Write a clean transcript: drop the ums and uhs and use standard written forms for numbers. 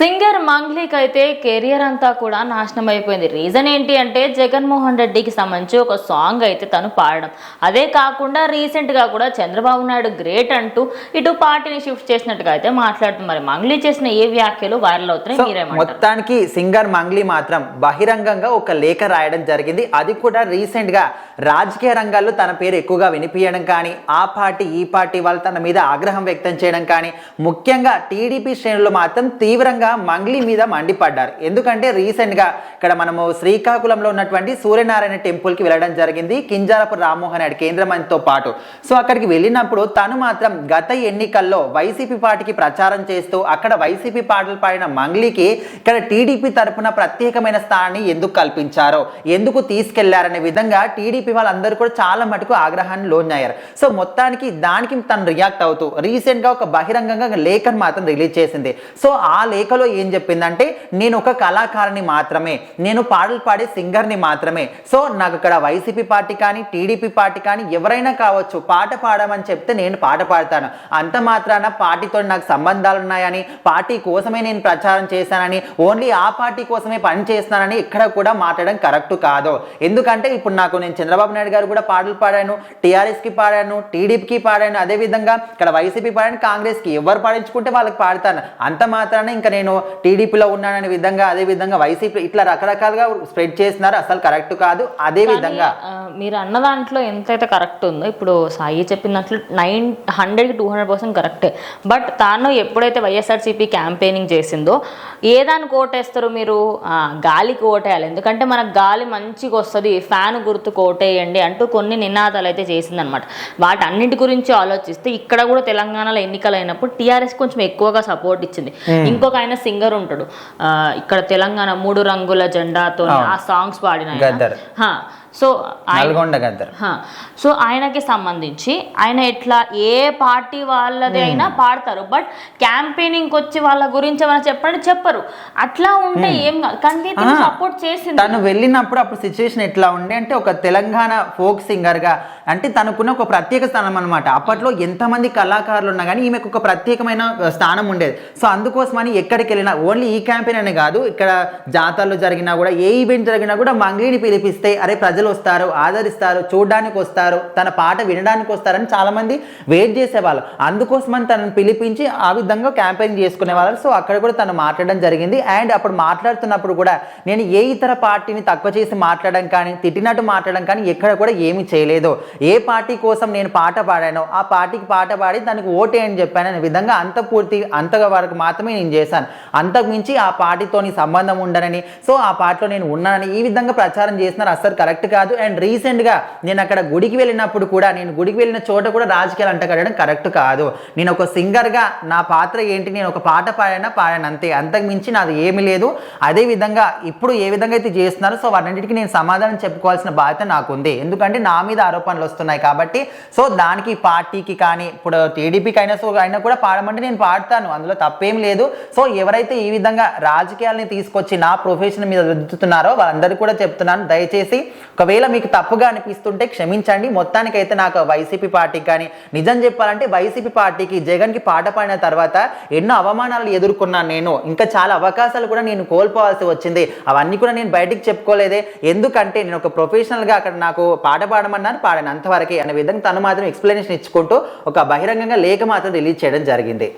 Singer మంగ్లీకి అయితే career అంతా కూడా నాశనం అయిపోయింది. రీజన్ ఏంటి అంటే జగన్మోహన్ రెడ్డికి సంబంధించి ఒక సాంగ్ అయితే తను పాడడం. అదే కాకుండా రీసెంట్గా కూడా చంద్రబాబు నాయుడు గ్రేట్ అంటూ ఇటు పార్టీని షిఫ్ట్ చేసినట్టుగా అయితే మాట్లాడుతున్నారు. మరి మంగ్లీ చేసిన ఏ వ్యాఖ్యలు వైరల్ అవుతున్నాయి మీరేమంటారు? మొత్తానికి సింగర్ మంగ్లీ మాత్రం బహిరంగంగా ఒక లేఖ రాయడం జరిగింది. అది కూడా రీసెంట్ గా రాజకీయ రంగాల్లో తన పేరు ఎక్కువగా వినిపించడం కానీ, ఆ పార్టీ ఈ పార్టీ వాళ్ళు తన మీద ఆగ్రహం వ్యక్తం చేయడం కానీ, ముఖ్యంగా టీడీపీ శ్రేణులు మాత్రం తీవ్రంగా మంగ్లీ మీద మండిపడ్డారు. ఎందుకంటే రీసెంట్ గా ఇక్కడ మనము శ్రీకాకుళంలో ఉన్నటువంటి సూర్యనారాయణ టెంపుల్ కి వెళ్ళడం జరిగింది కింజారపు రామ్మోహన్ రెడ్డి కేంద్ర మంత్రితో పాటు. సో అక్కడికి వెళ్ళినప్పుడు తను మాత్రం గత ఎన్నికల్లో వైసీపీ పార్టీకి ప్రచారం చేస్తూ అక్కడ వైసీపీ పాటలు పాడిన మంగ్లీకి ఇక్కడ టీడీపీ తరఫున ప్రత్యేకమైన స్థానాన్ని ఎందుకు కల్పించారో, ఎందుకు తీసుకెళ్లారనే విధంగా టీడీపీ వాళ్ళందరూ కూడా చాలా మటుకు ఆగ్రహాన్ని లోనయ్యారు. సో మొత్తానికి దానికి తను రియాక్ట్ అవుతూ రీసెంట్ గా ఒక బహిరంగంగా లేఖను మాత్రం రిలీజ్ చేసింది. సో ఆ లేఖలో ఏం చెప్పిందంటే, నేను ఒక కళాకారుని మాత్రమే, నేను పాటలు పాడే సింగర్ని మాత్రమే. సో నాకు ఇక్కడ వైసీపీ పార్టీ కానీ టీడీపీ పార్టీ కానీ ఎవరైనా కావచ్చు, పాట పాడమని చెప్తే నేను పాట పాడతాను. అంత మాత్రాన పార్టీతో నాకు సంబంధాలు ఉన్నాయని, పార్టీ కోసమే నేను ప్రచారం చేశానని, ఓన్లీ ఆ పార్టీ కోసమే పని చేస్తానని ఇక్కడ కూడా మాట్లాడడం కరెక్ట్ కాదు. ఎందుకంటే ఇప్పుడు నేను చంద్రబాబు నాయుడు గారు కూడా పాటలు పాడాను, టీఆర్ఎస్కి పాడాను, టీడీపీకి పాడాను, అదేవిధంగా ఇక్కడ వైసీపీ పాడాను, కాంగ్రెస్కి ఎవరు పాడించుకుంటే వాళ్ళకి పాడతాను. అంత మాత్రాన ఇంకా నేను టీడీపీలో ఉన్నాననే విధంగా, అదే విధంగా వైసీపీ ఇట్లా రకరకాలుగా స్ప్రెడ్ చేస్తున్నారు. అసలు కరెక్ట్ కాదు. అదే విధంగా మీరు అన్న దాంట్లో ఎంతైతే కరెక్ట్ ఉందో, ఇప్పుడు సాయి చెప్పినట్లు 100కి 200% కరెక్టే. బట్ తాను ఎప్పుడైతే వైఎస్ఆర్సీపీ క్యాంపెయినింగ్ చేసిందో, ఏదానికి ఓటేస్తారు మీరు? గాలికి ఓటేయాలి. ఎందుకంటే మనకు గాలి మంచిగా వస్తుంది, ఫ్యాన్ గుర్తుకు ఓటేయండి అంటూ కొన్ని నినాదాలు అయితే చేసిందనమాట. వాటన్నింటి గురించి ఆలోచిస్తే ఇక్కడ కూడా తెలంగాణలో ఎన్నికలు అయినప్పుడు టీఆర్ఎస్ కొంచెం ఎక్కువగా సపోర్ట్ ఇచ్చింది. ఇంకొక ఆయన సింగర్ ఉంటాడు ఇక్కడ తెలంగాణ 3 రంగుల జెండాతో ఆ సాంగ్స్ పాడిన సో ఆయనకి సంబంధించి ఆయన ఎట్లా ఏ పార్టీ వాళ్ళది అయినా పాడతారు. బట్ క్యాంపెయినింగ్ వచ్చి వాళ్ళ గురించి ఏమైనా చెప్పరు. అట్లా ఉంటే ఏం కాదు. కానీ సపోర్ట్ చేసింది. తను వెళ్ళినప్పుడు అప్పుడు సిచ్యువేషన్ ఎట్లా ఉండే అంటే, ఒక తెలంగాణ ఫోక్ సింగర్ గా అంటే తనకున్న ఒక ప్రత్యేక స్థానం అనమాట. అప్పట్లో ఎంతమంది కళాకారులు ఉన్నా కానీ ఈమెకు ఒక ప్రత్యేకమైన స్థానం ఉండేది. సో అందుకోసమని ఎక్కడికి వెళ్ళినా, ఓన్లీ ఈ క్యాంపెయిన్ అనే కాదు, ఇక్కడ జాతరలు జరిగినా కూడా, ఏ ఈవెంట్ జరిగినా కూడా మంగ్లీని పిలిపిస్తే అరే ప్రజలు వస్తారు, ఆదరిస్తారు, చూడడానికి వస్తారు, తన పాట వినడానికి వస్తారని చాలా మంది వెయిట్ చేసేవాళ్ళు. అందుకోసమని తనను పిలిపించి ఆ విధంగా క్యాంపెయిన్ చేసుకునేవాళ్ళు. సో అక్కడ కూడా తను మాట్లాడడం జరిగింది. అండ్ అప్పుడు మాట్లాడుతున్నప్పుడు కూడా నేను ఏ ఇతర పార్టీని తక్కువ చేసి మాట్లాడడం కానీ, తిట్టినట్టు మాట్లాడడం కానీ ఎక్కడ కూడా ఏమీ చేయలేదు. ఏ పార్టీ కోసం నేను పాట పాడానో ఆ పార్టీకి పాట పాడి దానికి ఓటే అని చెప్పాను అనే విధంగా అంతగా వరకు మాత్రమే నేను చేశాను. అంతకు మించి ఆ పార్టీతోని సంబంధం ఉండనని, సో ఆ పార్టీలో నేను ఉన్నానని ఈ విధంగా ప్రచారం చేస్తున్నారు. అసలు కరెక్ట్ కాదు. అండ్ రీసెంట్గా నేను అక్కడ గుడికి వెళ్ళినప్పుడు కూడా, నేను గుడికి వెళ్ళిన చోట కూడా రాజకీయాలు అంటగడడం కరెక్ట్ కాదు. నేను ఒక సింగర్గా నా పాత్ర ఏంటి, నేను ఒక పాట పాడాను అంతే, అంతకు మించి నాది ఏమీ లేదు. అదే విధంగా ఇప్పుడు ఏ విధంగా అయితే చేస్తున్నారో సో వాటన్నిటికీ నేను సమాధానం చెప్పుకోవాల్సిన బాధ్యత నాకు ఉంది. ఎందుకంటే నా మీద ఆరోపణలు వస్తున్నాయి కాబట్టి. సో దానికి పార్టీకి కానీ, ఇప్పుడు టీడీపీకి అయినా కూడా పాడమంటే నేను పాడతాను, అందులో తప్పేం లేదు. సో ఎవరైతే ఈ విధంగా రాజకీయాలని తీసుకొచ్చి నా ప్రొఫెషన్ మీద రుద్దుతున్నారో వాళ్ళందరికీ కూడా చెప్తున్నాను, దయచేసి ఒకవేళ మీకు తప్పుగా అనిపిస్తుంటే క్షమించండి. మొత్తానికైతే నాకు వైసీపీ పార్టీకి కానీ, నిజం చెప్పాలంటే వైసీపీ పార్టీకి జగన్కి పాట పాడిన తర్వాత ఎన్నో అవమానాలు ఎదుర్కొన్నాను నేను. ఇంకా చాలా అవకాశాలు కూడా నేను కోల్పోవాల్సి వచ్చింది. అవన్నీ కూడా నేను బయటికి చెప్పుకోలేదే. ఎందుకంటే నేను ఒక ప్రొఫెషనల్గా అక్కడ నాకు పాట పాడమన్నారు, పాడాను అంతవరకే అనే విధంగా తను మాత్రం ఎక్స్ప్లెనేషన్ ఇచ్చుకుంటూ ఒక బహిరంగంగా లేఖ మాత్రం రిలీజ్ చేయడం జరిగింది.